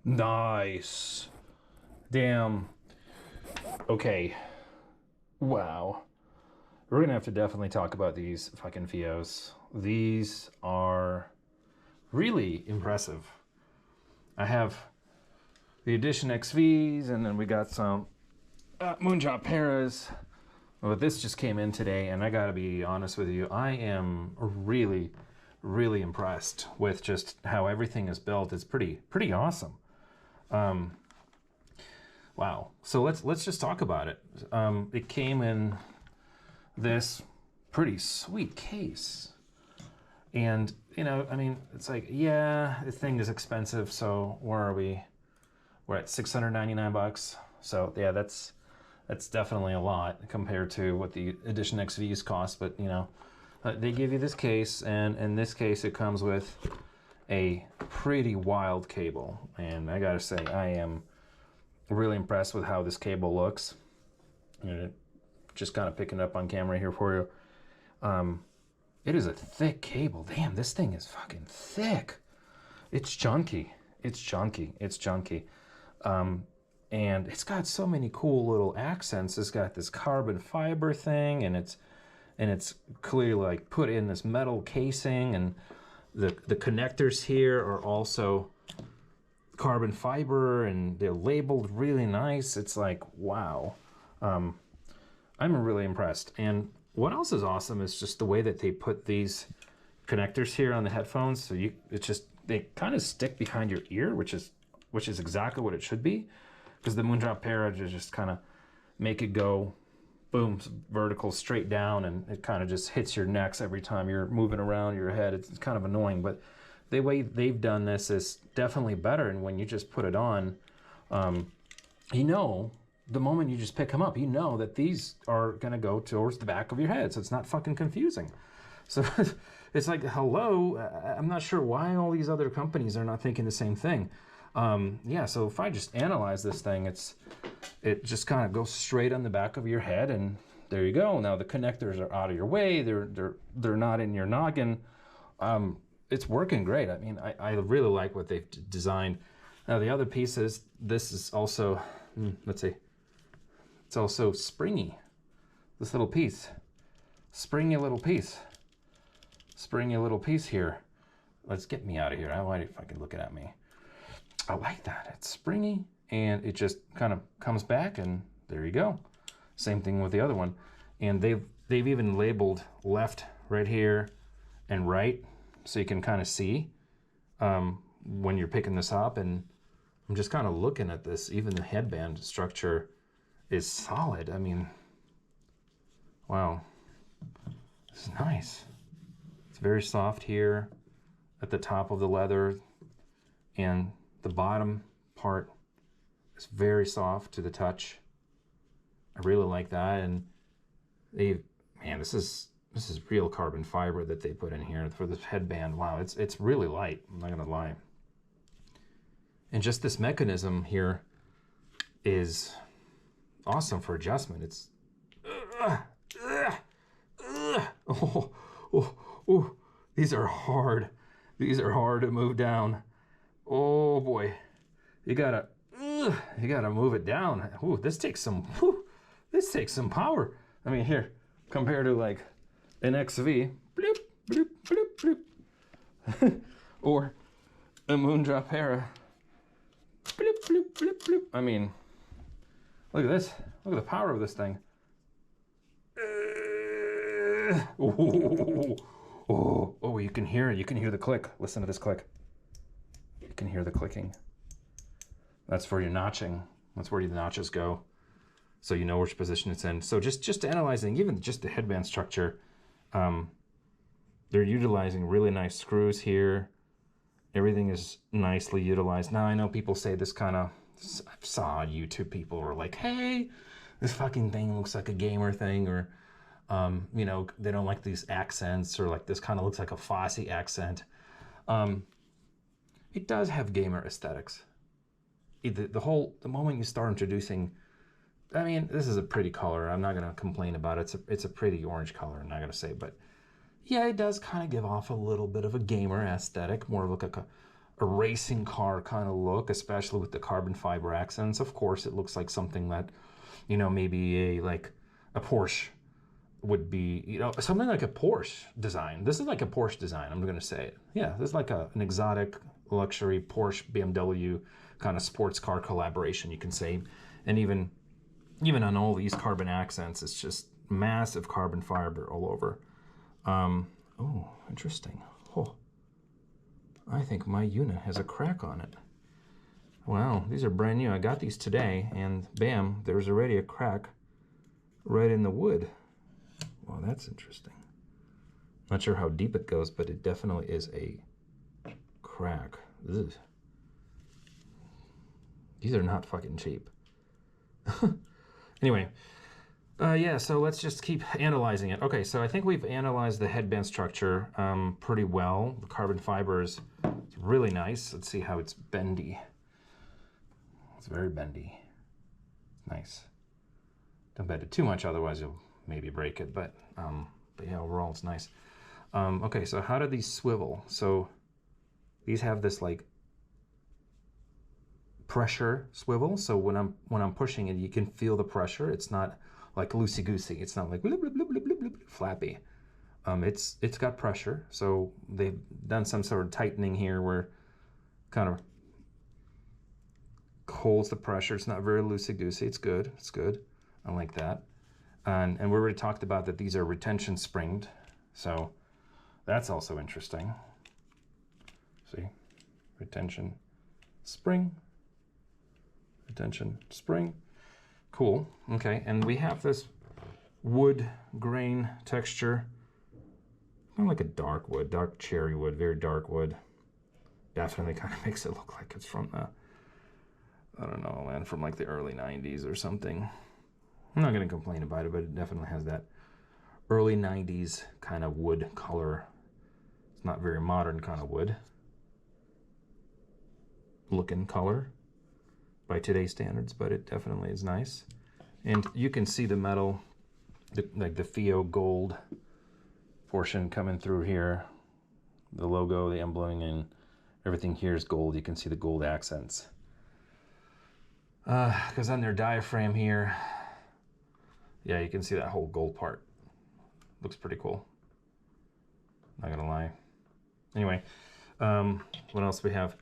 Nice. Damn. Okay. Wow. We're gonna have to definitely talk about these fucking Fios. These are really impressive. I have the Edition XVs, and then we got some Moondrop Paras. But this just came in today, and I gotta be honest with you, I am really, really impressed with just how everything is built. It's pretty awesome. Wow. So let's just talk about it. It came in this pretty sweet case, and you know, I mean, it's like, yeah, the thing is expensive. So where are we? We're at 699 bucks. So yeah, that's definitely a lot compared to what the Edition XVs cost. But you know, they give you this case, and in this case, it comes with a pretty wild cable. And I gotta say, I am really impressed with how this cable looks. And just kind of picking it up on camera here for you. It is a thick cable. Damn, this thing is fucking thick. It's chunky. It's chunky. It's chunky. And it's got so many cool little accents. It's got this carbon fiber thing, and it's clearly like put in this metal casing, and the connectors here are also carbon fiber, and they're labeled really nice. It's like, wow. I'm really impressed. And what else is awesome is just the way that they put these connectors here on the headphones. So they kind of stick behind your ear, which is exactly what it should be. Because the Moondrop Para just kind of make it go, boom, vertical straight down, and it kind of just hits your necks every time you're moving around your head. It's kind of annoying, but the way they've done this is definitely better. And when you just put it on, you know, the moment you just pick them up, you know that these are going to go towards the back of your head, so it's not fucking confusing. So it's like, hello, I'm not sure why all these other companies are not thinking the same thing. Yeah, so if I just analyze this thing, it just kind of goes straight on the back of your head, and there you go. Now the connectors are out of your way. They're not in your noggin. It's working great. I mean, I really like what they've designed. Now the other piece is, this is also, let's see, it's also springy. This little piece, springy little piece here. Let's get me out of here. Why are you fucking looking at me? I like that. It's springy, and it just kind of comes back, and there you go. Same thing with the other one. And they've even labeled left right here and right, so you can kind of see when you're picking this up. And I'm just kind of looking at this. Even the headband structure is solid. I mean, wow, this is nice. It's very soft here at the top of the leather, and the bottom part is very soft to the touch. I really like that. And man, this is real carbon fiber that they put in here for this headband. Wow, it's really light, I'm not gonna lie. And just this mechanism here is awesome for adjustment. It's these are hard. These are hard to move down. Oh boy, you gotta move it down. Ooh, this takes some power. I mean, here, compared to like an XV, bloop, bloop, bloop, bloop. Or a Moondrop Para, bloop, bloop, bloop, bloop. I mean, look at this. Look at the power of this thing. Oh, you can hear it. You can hear the click. Listen to this click. You can hear the clicking. That's for your notching. That's where the notches go, so you know which position it's in. So just analyzing even just the headband structure, they're utilizing really nice screws here. Everything is nicely utilized. Now I know people say this kind of, I saw YouTube people were like, hey, this fucking thing looks like a gamer thing, or you know, they don't like these accents, or like this kind of looks like a Fosse accent. It does have gamer aesthetics. The moment you start introducing, I mean, this is a pretty color. I'm not gonna complain about it. It's a pretty orange color, I'm not gonna say, but yeah, it does kind of give off a little bit of a gamer aesthetic, more of like a racing car kind of look, especially with the carbon fiber accents. Of course, it looks like something that, you know, maybe like a Porsche would be, you know, something like a Porsche design. This is like a Porsche design, I'm gonna say it. Yeah, this is like an exotic luxury Porsche BMW kind of sports car collaboration, you can say. And even on all these carbon accents, it's just massive carbon fiber all over. Oh, interesting. Oh, I think my unit has a crack on it. Wow, these are brand new. I got these today, and bam, there's already a crack right in the wood. Wow, that's interesting. Not sure how deep it goes, but it definitely is a crack. Ugh. These are not fucking cheap. Anyway, yeah, so let's just keep analyzing it. Okay, so I think we've analyzed the headband structure pretty well. The carbon fiber is really nice. Let's see how it's bendy. It's very bendy. Nice. Don't bend it too much, otherwise you'll maybe break it, but yeah, overall it's nice. Okay, so how do these swivel? So these have this like pressure swivel, so when I'm pushing it, you can feel the pressure. It's not like loosey-goosey. It's not like bloop, bloop, bloop, bloop, bloop, bloop, flappy. It's got pressure, so they've done some sort of tightening here where kind of holds the pressure. It's not very loosey-goosey. It's good. It's good. I like that. And we already talked about that these are retention springed, so that's also interesting. See, retention spring, retention spring. Cool. Okay, and we have this wood grain texture, kind of like a dark wood, dark cherry wood, very dark wood. Definitely kind of makes it look like it's from the, I don't know, man, from like the early 90s or something. I'm not going to complain about it, but it definitely has that early 90s kind of wood color. It's not very modern kind of wood looking color by today's standards, but it definitely is nice. And you can see the metal, like the Fiio gold portion coming through here. The logo, the emblem, and everything here is gold. You can see the gold accents. Because on their diaphragm here, yeah, you can see that whole gold part. Looks pretty cool. Not gonna lie. Anyway, what else we have?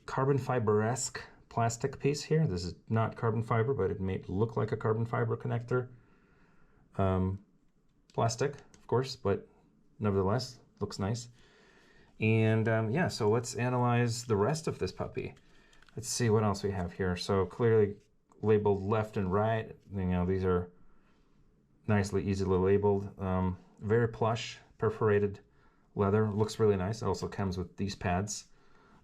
Carbon fiber-esque plastic piece here. This is not carbon fiber, but it may look like a carbon fiber connector. Plastic, of course, but nevertheless, looks nice. And yeah, so let's analyze the rest of this puppy. Let's see what else we have here. So clearly labeled left and right. You know, these are nicely, easily labeled. Very plush, perforated leather. Looks really nice. It also comes with these pads.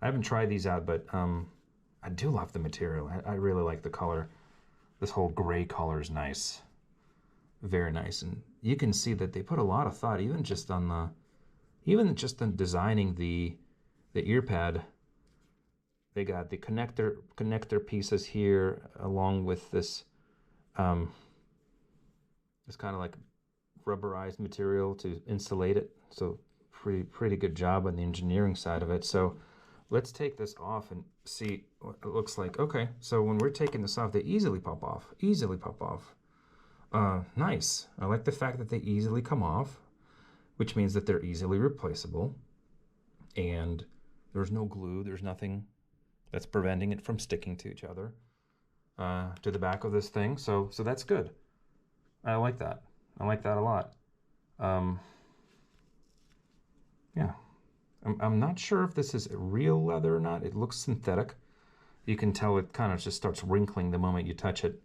I haven't tried these out, but I do love the material. I really like the color. This whole gray color is nice. Very nice. And you can see that they put a lot of thought, even just on designing the ear pad. They got the connector pieces here, along with this this kind of like rubberized material to insulate it. So pretty good job on the engineering side of it. So let's take this off and see what it looks like. Okay, so when we're taking this off, they easily pop off. Easily pop off. Nice. I like the fact that they easily come off, which means that they're easily replaceable. And there's no glue. There's nothing that's preventing it from sticking to each other, to the back of this thing. So that's good. I like that. I like that a lot. Yeah. I'm not sure if this is real leather or not. It looks synthetic. You can tell it kind of just starts wrinkling the moment you touch it.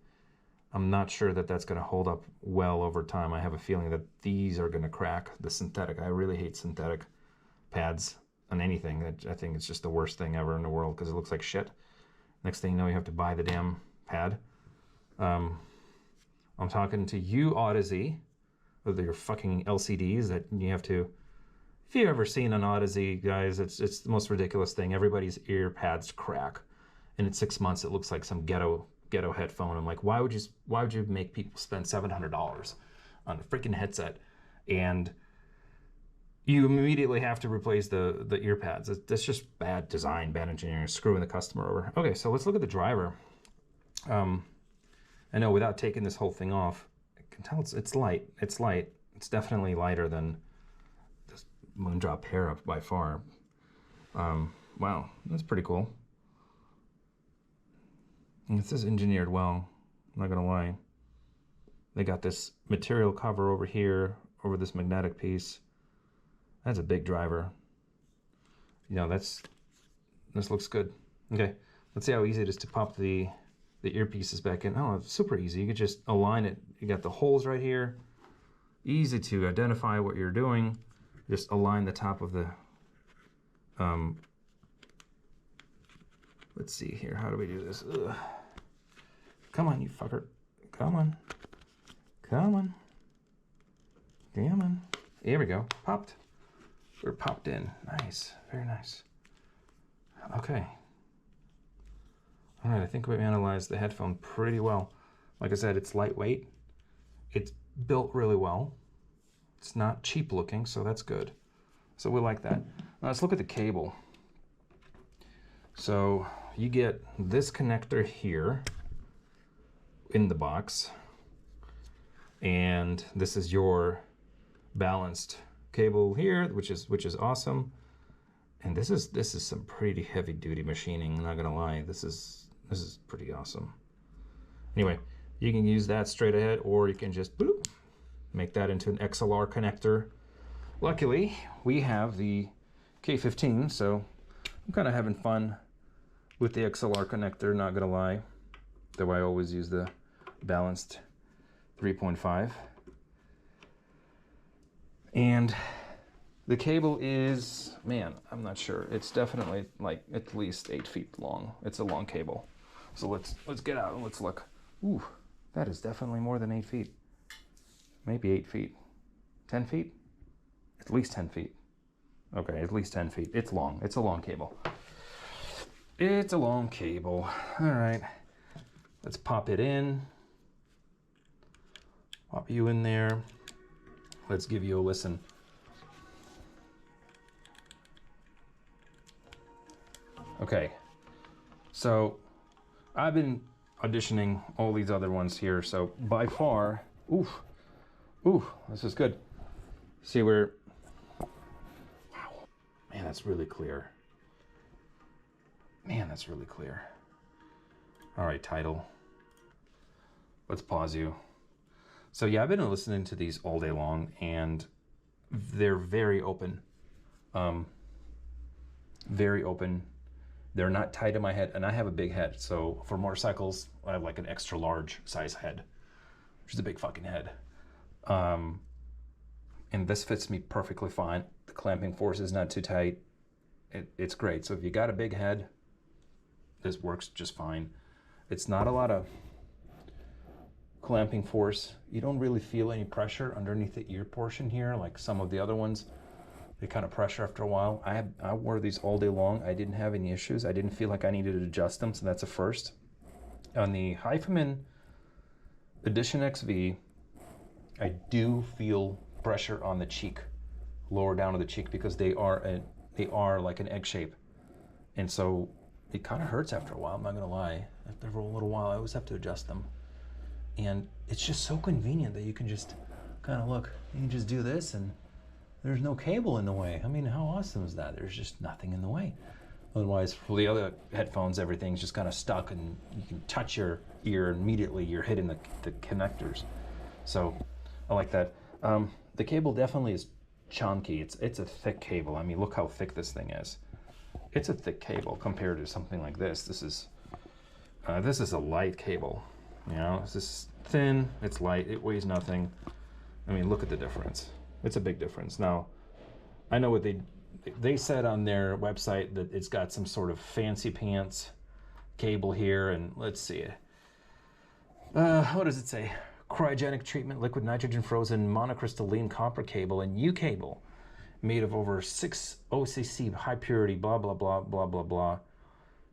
I'm not sure that that's going to hold up well over time. I have a feeling that these are going to crack, the synthetic. I really hate synthetic pads on anything. I think it's just the worst thing ever in the world because it looks like shit. Next thing you know, you have to buy the damn pad. I'm talking to you, Audeze, with your fucking LCDs that you have to. If you've ever seen an Audeze, guys, it's the most ridiculous thing. Everybody's ear pads crack, and in 6 months it looks like some ghetto headphone. I'm like, why would you make people spend $700 on a freaking headset? And you immediately have to replace the ear pads. That's just bad design, bad engineering, screwing the customer over. Okay, so let's look at the driver. I know without taking this whole thing off, I can tell it's light. It's light. It's definitely lighter than this Moondrop pair up by far. Wow, that's pretty cool. And this is engineered well, I'm not gonna lie. They got this material cover over here, over this magnetic piece. That's a big driver. You know, this looks good. Okay, let's see how easy it is to pop the earpieces back in. Oh, it's super easy. You can just align it. You got the holes right here. Easy to identify what you're doing. Just align the top of the, let's see here. How do we do this? Ugh. Come on, you fucker. Come on. Come on. Come on. Here we go. Popped. We're popped in. Nice. Very nice. Okay. All right, I think we analyzed the headphone pretty well. Like I said, it's lightweight. It's built really well. It's not cheap looking, so that's good. So we like that. Now let's look at the cable. So you get this connector here in the box, and this is your balanced cable here, which is awesome. And this is some pretty heavy duty machining, I'm not gonna lie. This is pretty awesome. Anyway, you can use that straight ahead, or you can just boop, make that into an XLR connector. Luckily, we have the K15, so I'm kind of having fun with the XLR connector, not gonna lie. Though I always use the balanced 3.5. And the cable is, man, I'm not sure. It's definitely like at least 8 feet long. It's a long cable. So let's get out and let's look. Ooh, that is definitely more than 8 feet. Maybe 8 feet. 10 feet? At least 10 feet. Okay, at least 10 feet. It's long. It's a long cable. It's a long cable. All right. Let's pop it in. Pop you in there. Let's give you a listen. Okay, so I've been auditioning all these other ones here, so by far, ooh, this is good. See where, wow, man, that's really clear. Man, that's really clear. All right, title. Let's pause you. So yeah, I've been listening to these all day long, and they're very open. Very open. They're not tight in my head, and I have a big head. So for motorcycles, I have like an extra large size head, which is a big fucking head. And this fits me perfectly fine. The clamping force is not too tight. It's great. So if you got a big head, this works just fine. It's not a lot of clamping force. You don't really feel any pressure underneath the ear portion here, like some of the other ones. They kind of pressure after a while. I wore these all day long. I didn't have any issues. I didn't feel like I needed to adjust them, so that's a first. On the Hyphaman Edition XV, I do feel pressure on the cheek, lower down to the cheek, because they are like an egg shape, and so it kind of hurts after a while. I'm not gonna lie. After a little while, I always have to adjust them, and it's just so convenient that you can just kind of look. You can just do this, and there's no cable in the way. I mean, how awesome is that? There's just nothing in the way. Otherwise, for the other headphones, everything's just kind of stuck, and you can touch your ear immediately. You're hitting the connectors. So I like that. The cable definitely is chunky. It's a thick cable. I mean, look how thick this thing is. It's a thick cable compared to something like this. This is a light cable. You know, this is thin. It's light. It weighs nothing. I mean, look at the difference. It's a big difference. Now, I know what they said on their website, that it's got some sort of fancy pants cable here, and let's see it. What does it say? Cryogenic treatment, liquid nitrogen frozen monocrystalline copper cable, and U cable made of over 6 OCC, high purity, blah, blah, blah, blah, blah, blah.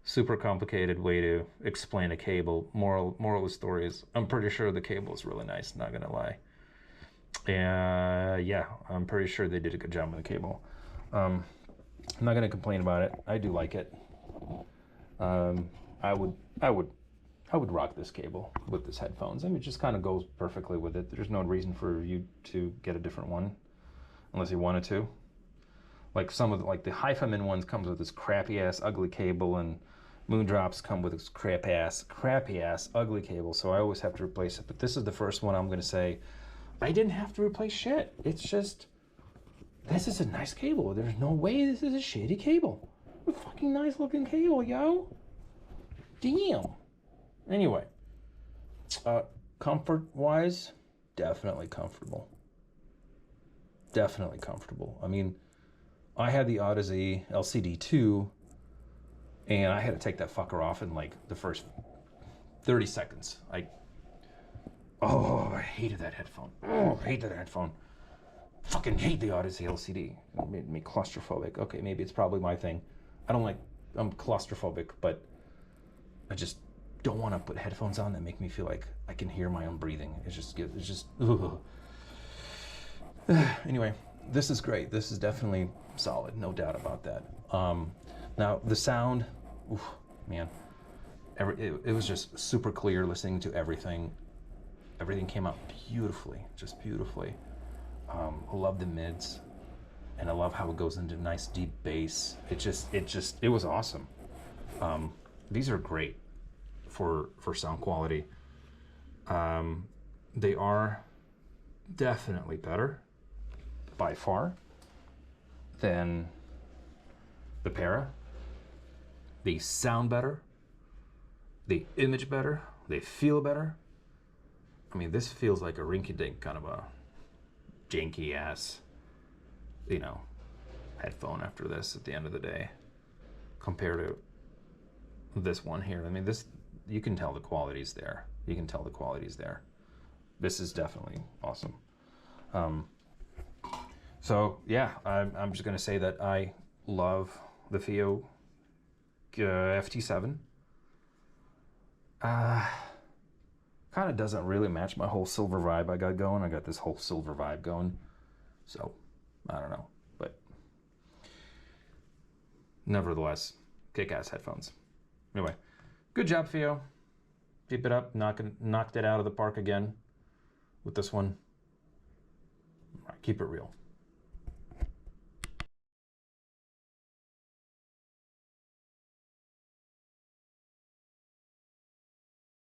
Super complicated way to explain a cable. Moral of the story is, I'm pretty sure the cable is really nice, not gonna lie. Yeah, I'm pretty sure they did a good job with the cable. I'm not gonna complain about it. I do like it. I would rock this cable with this headphones. I mean, it just kind of goes perfectly with it. There's no reason for you to get a different one unless you wanted to. Like some of the, like the Hi-Fi-Man ones comes with this crappy ass ugly cable, and Moondrops come with this crappy ass ugly cable. So I always have to replace it. But this is the first one I'm gonna say I didn't have to replace shit. It's just, this is a nice cable. There's no way this is a shitty cable. A fucking nice looking cable, yo. Damn. Anyway, comfort-wise, definitely comfortable. Definitely comfortable. I mean, I had the Audeze LCD too, and I had to take that fucker off in like the first 30 seconds. Oh, I hated that headphone. Oh, I hate that headphone. Fucking hate the Audeze LCD. It made me claustrophobic. Okay, maybe it's probably my thing. I'm claustrophobic, but I just don't want to put headphones on that make me feel like I can hear my own breathing. It's just, ugh. Anyway, this is great. This is definitely solid, no doubt about that. Now the sound, oof, man, it was just super clear listening to everything. Everything came out beautifully, just beautifully. I love the mids, and I love how it goes into nice deep bass. It was awesome. These are great for sound quality. They are definitely better by far than the Para. They sound better. They image better. They feel better. I mean, this feels like a rinky-dink kind of a janky ass, headphone after this at the end of the day, compared to this one here. I mean, this, you can tell the quality's there. You can tell the quality's there. This is definitely awesome. So yeah, I'm just gonna say that I love the Fiio FT7. Kind of doesn't really match my whole silver vibe I got going. I got this whole silver vibe going. So, I don't know. But, nevertheless, kick-ass headphones. Anyway, good job, Fiio. Keep it up. Knocked it out of the park again with this one. All right, keep it real.